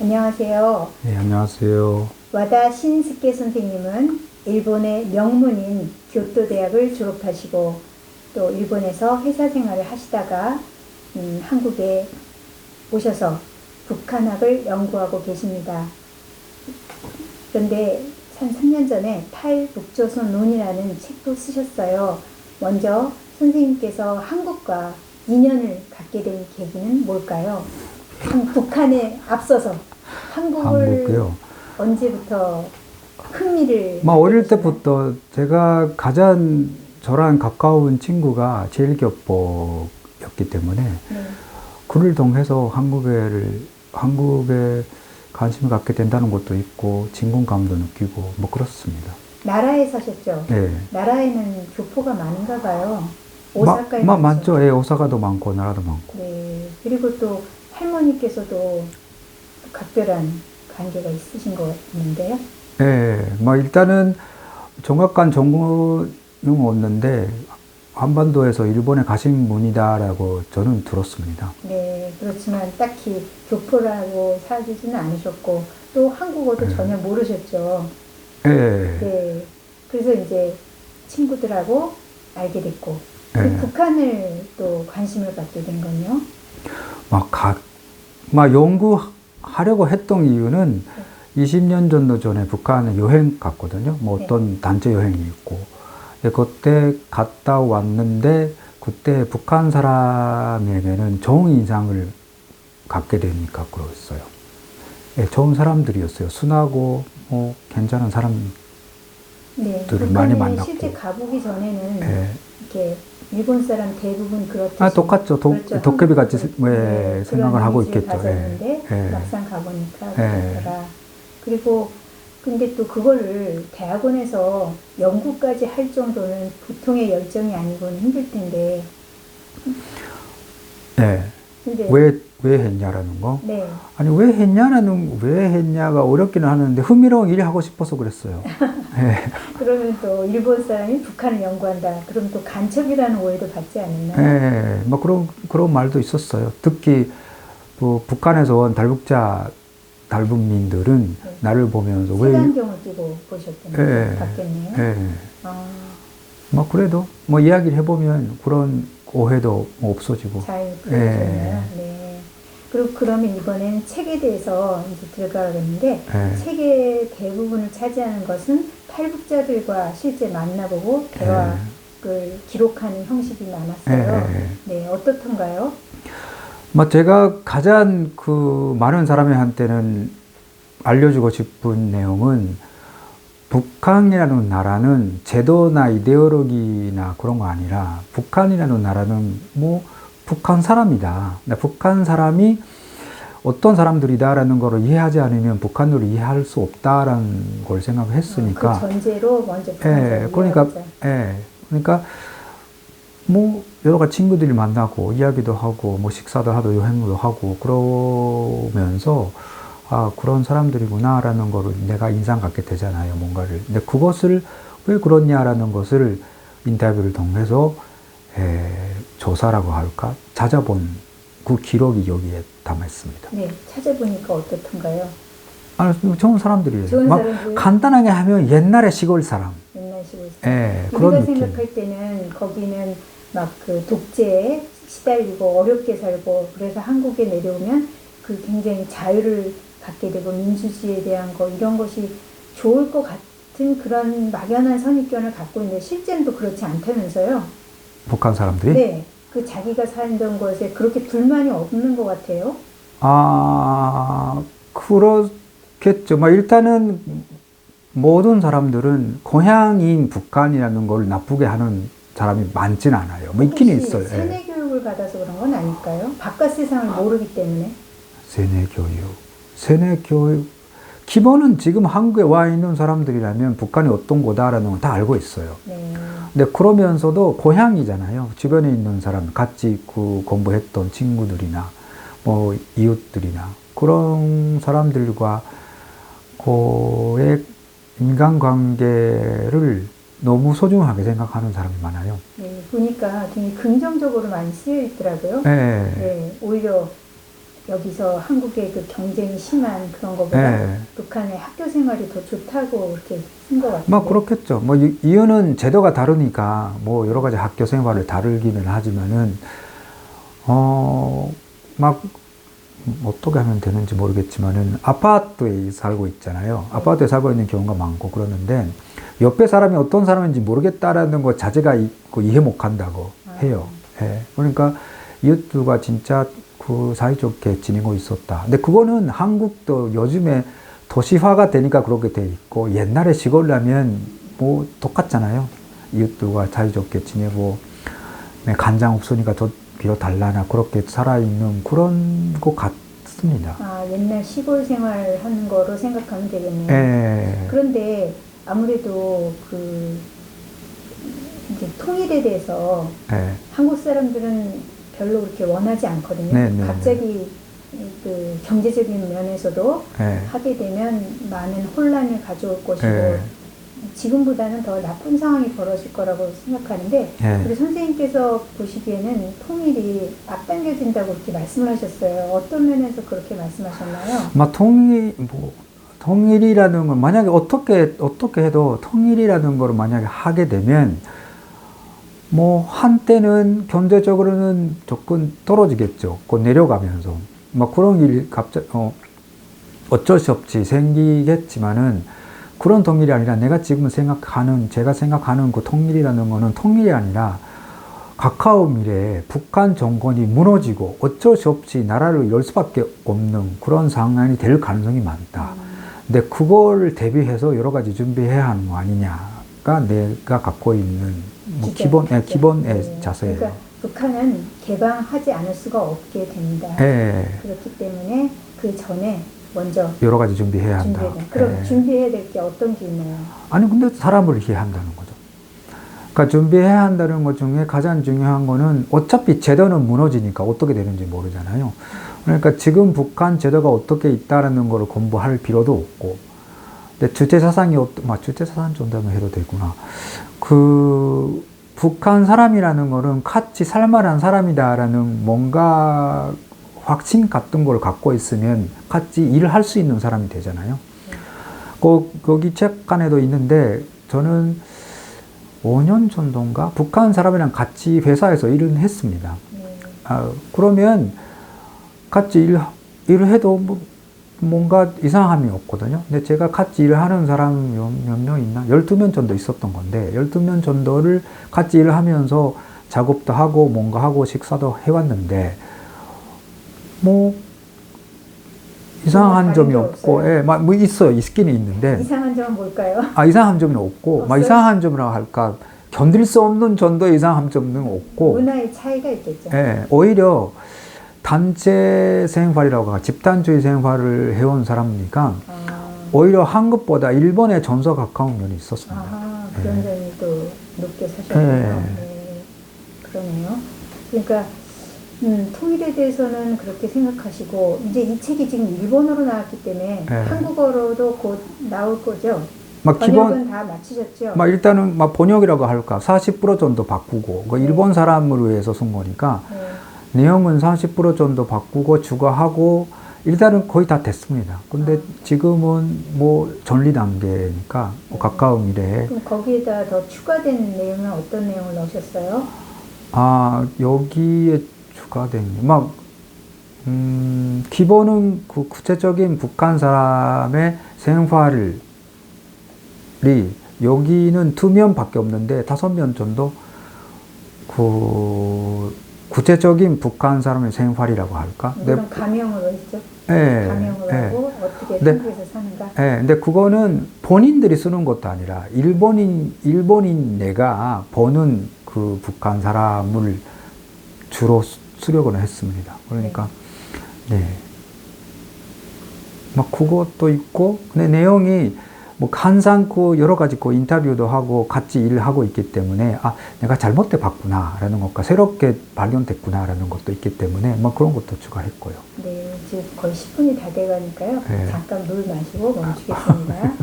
안녕하세요. 네, 안녕하세요. 와다 신스케 선생님은 일본의 명문인 교토 대학을 졸업하시고 또 일본에서 회사 생활을 하시다가 한국에 오셔서 북한학을 연구하고 계십니다. 그런데 한 3년 전에 탈북조선론이라는 책도 쓰셨어요. 먼저 선생님께서 한국과 인연을 갖게 된 계기는 뭘까요? 북한에 앞서서 한국을 한국이요. 언제부터 흥미를 어릴 갖게 되셨나요? 때부터 제가 가장 저랑 가까운 친구가 제일교포였기 때문에 네. 그를 통해서 한국에 관심을 갖게 된다는 것도 있고 진공감도 느끼고 그렇습니다. 나라에 사셨죠? 네. 나라에는 교포가 많은가 봐요. 오사카에 많죠. 예, 오사카도 많고 나라도 많고. 네. 그리고 또 할머니께서도 각별한 관계가 있으신 것 같은데요. 예, 일단은 정확한 정보는 없는데 한반도에서 일본에 가신 분이다라고 저는 들었습니다. 네. 그렇지만 딱히 교포라고 사귀지는 않으셨고 또 한국어도 전혀 모르셨죠. 예, 네. 그래서 이제 친구들하고 알게 됐고 예. 북한을 또 관심을 갖게 된 건요. 연구하려고 했던 이유는 20년 정도 전에 북한에 여행 갔거든요. 어떤 단체 여행이 있고. 그때 갔다 왔는데, 그때 북한 사람에게는 좋은 인상을 갖게 되니까 그랬어요. 예, 좋은 사람들이었어요. 순하고, 괜찮은 사람들을 네. 많이 북한에 만났고. 실제 가보기 전에는 예. 이렇게 일본 사람 대부분 그렇듯이 똑같죠. 그렇죠. 도깨비 같이 네, 생각을 그런 하고 이미지를 있겠죠. 가졌는데 예. 막상 가보니까 예. 그렇더라. 그리고 근데 또 그거를 대학원에서 연구까지 할 정도는 보통의 열정이 아니고는 힘들 텐데. 네. 근데 왜 했냐라는 거? 네. 아니, 왜 했냐가 어렵기는 하는데, 흥미로운 일이 하고 싶어서 그랬어요. 네. 그러면 또 일본 사람이 북한을 연구한다. 그럼 또 간첩이라는 오해도 받지 않았나요? 네. 그런 말도 있었어요. 특히, 북한에서 온 달북민들은 네. 나를 보면서 색안경을 끼고 보셨던 거 예. 같겠네요. 예. 아, 그래도, 이야기를 해보면 그런 오해도 없어지고. 잘 풀어졌네요. 예. 네. 그리고 그러면 이번엔 책에 대해서 이제 들어가겠는데 예. 책의 대부분을 차지하는 것은 탈북자들과 실제 만나보고 대화를 기록하는 형식이 많았어요. 네, 어떻던가요? 제가 가장 많은 사람한테는 알려주고 싶은 내용은 북한이라는 나라는 제도나 이데올로기나 그런 거 아니라 북한이라는 나라는 북한 사람이다. 북한 사람이 어떤 사람들이다라는 걸 이해하지 않으면 북한을 이해할 수 없다라는 걸 생각했으니까. 그 전제로 먼저 북한 그러니까 여러 가지 친구들이 만나고 이야기도 하고 식사도 하고 여행도 하고 그러면서 그런 사람들이구나라는 거를 내가 인상 갖게 되잖아요, 뭔가를. 근데 그것을 왜 그렇냐라는 것을 인터뷰를 통해서 조사라고 할까? 찾아본 그 기록이 여기에 담아 있습니다. 네, 찾아보니까 어떻던가요? 좋은 사람들이에요. 좋은 사람들. 간단하게 하면 옛날의 시골 사람. 옛날 시골 그런 우리가 느낌. 생각할 때는 거기는 막 그 독재에 시달리고 어렵게 살고 그래서 한국에 내려오면 그 굉장히 자유를 갖게 되고 민주주의에 대한 거 이런 것이 좋을 것 같은 그런 막연한 선입견을 갖고 있는데 실제는 또 그렇지 않다면서요? 북한 사람들이? 네. 그 자기가 살던 곳에 그렇게 불만이 없는 것 같아요. 그렇겠죠. 일단은 모든 사람들은 고향인 북한이라는 걸 나쁘게 하는 사람이 많진 않아요. 있기는 있어요. 세뇌 교육을 받아서 그런 건 아닐까요? 바깥 세상을 모르기 때문에. 세뇌 교육. 기본은 지금 한국에 와 있는 사람들이라면 북한이 어떤 거다라는 건 다 알고 있어요. 네. 근데 그러면서도 고향이잖아요. 주변에 있는 사람, 같이 공부했던 친구들이나, 이웃들이나, 그런 사람들과 의 인간관계를 너무 소중하게 생각하는 사람이 많아요. 네, 보니까 굉장히 긍정적으로 많이 쓰여 있더라고요. 네. 네, 오히려 여기서 한국의 그 경쟁이 심한 그런 것보다 예. 북한의 학교 생활이 더 좋다고 그렇게 쓴 것 같아요. 뭐 그렇겠죠. 뭐 이유는 제도가 다르니까 뭐 여러 가지 학교 생활을 다르기는 하지만은 막 어떻게 하면 되는지 모르겠지만은 아파트에 살고 있잖아요. 아파트에 살고 있는 경우가 많고 그러는데 옆에 사람이 어떤 사람인지 모르겠다라는 거 자제가 있고 이해 못 한다고 해요. 예. 그러니까 이웃들과 진짜 그 사이좋게 지내고 있었다. 근데 그거는 한국도 요즘에 도시화가 되니까 그렇게 돼 있고 옛날에 시골라면 뭐 똑같잖아요. 이웃들과 사이좋게 지내고 간장 없으니까 더 빌어달라나 그렇게 살아있는 그런 것 같습니다. 아, 옛날 시골 생활 하는 거로 생각하면 되겠네요. 예. 그런데 아무래도 그 이제 통일에 대해서 예. 한국 사람들은 별로 그렇게 원하지 않거든요. 네, 네, 갑자기 그 경제적인 면에서도 예. 하게 되면 많은 혼란을 가져올 것이고 예. 지금보다는 더 나쁜 상황이 벌어질 거라고 생각하는데 예. 우리 선생님께서 보시기에는 통일이 앞당겨진다고 그렇게 말씀을 하셨어요. 어떤 면에서 그렇게 말씀하셨나요? 통일이라는 건 만약에 어떻게 해도 통일이라는 걸 만약에 하게 되면 뭐 한때는 경제적으로는 조금 떨어지겠죠. 곧 내려가면서 막 그런 일이 갑자기 어쩔 수 없이 생기겠지만은 그런 통일이 아니라 제가 생각하는 그 통일이라는 거는 통일이 아니라 가까운 미래에 북한 정권이 무너지고 어쩔 수 없이 나라를 열 수밖에 없는 그런 상황이 될 가능성이 많다. 근데 그걸 대비해서 여러 가지 준비해야 하는 거 아니냐가 내가 갖고 있는 뭐 기본의 자세예요. 그러니까 북한은 개방하지 않을 수가 없게 됩니다. 예. 그렇기 때문에 그 전에 먼저 여러 가지 준비해야 한다. 그럼 예. 준비해야 될 게 어떤 게 있나요? 아니 근데 사람을 이해한다는 거죠. 그러니까 준비해야 한다는 것 중에 가장 중요한 거는 어차피 제도는 무너지니까 어떻게 되는지 모르잖아요. 그러니까 지금 북한 제도가 어떻게 있다라는 걸 공부할 필요도 없고, 근데 주체사상이 주체사상 정도면 해도 되구나. 그 북한 사람이라는 거는 같이 살만한 사람이다라는 뭔가 확신 같은 걸 갖고 있으면 같이 일을 할 수 있는 사람이 되잖아요. 거기 책 안에도 있는데 저는 5년 정도인가 북한 사람이랑 같이 회사에서 일을 했습니다. 그러면 같이 일을 해도 뭔가 이상함이 없거든요. 근데 제가 같이 일을 하는 사람 몇 명 있나? 12명 정도 있었던 건데 12명 정도를 같이 일을 하면서 작업도 하고 뭔가 하고 식사도 해왔는데 뭐 이상한 점이 없고, 예, 뭐 있긴 있는데. 이상한 점은 뭘까요? 이상한 점은 없고, 이상한 점이라고 할까, 견딜 수 없는 정도의 이상한 점은 없고. 문화의 차이가 있겠죠. 예, 오히려 단체 생활이라고 하고, 집단주의 생활을 해온 사람이니까, 오히려 한국보다 일본에 전서 가까운 면이 있었습니다. 그런 점이 또 높게 사셨군요. 네, 그러네요. 그러니까, 통일에 대해서는 그렇게 생각하시고 이제 이 책이 지금 일본어로 나왔기 때문에 한국어로도 곧 나올 거죠? 번역은 다 마치셨죠? 일단은 번역이라고 할까 40% 정도 바꾸고 일본 사람을 위해서 쓴 거니까 내용은 40% 정도 바꾸고 추가하고 일단은 거의 다 됐습니다. 근데 지금은 뭐 전리 단계니까 가까운 미래에. 그럼 거기에다 더 추가된 내용은 어떤 내용을 넣으셨어요? 여기에 추가된 기본은 그 구체적인 북한 사람의 생활이 여기는 2면밖에 없는데 5면 정도 그 구체적인 북한 사람의 생활이라고 할까? 그럼 가명으로 했죠? 네. 가명으로 하고 어떻게 한국에서 사는가? 네. 근데 그거는 본인들이 쓰는 것도 아니라 일본인 내가 보는 그 북한 사람을 주로 쓰려고 했습니다. 그러니까, 네. 그것도 있고, 근데 내용이 항상 여러 가지 인터뷰도 하고 같이 일을 하고 있기 때문에, 내가 잘못돼 봤구나, 라는 것과 새롭게 발견됐구나, 라는 것도 있기 때문에, 그런 것도 추가했고요. 네, 지금 거의 10분이 다 돼가니까요. 네. 잠깐 물 마시고 멈추겠습니다.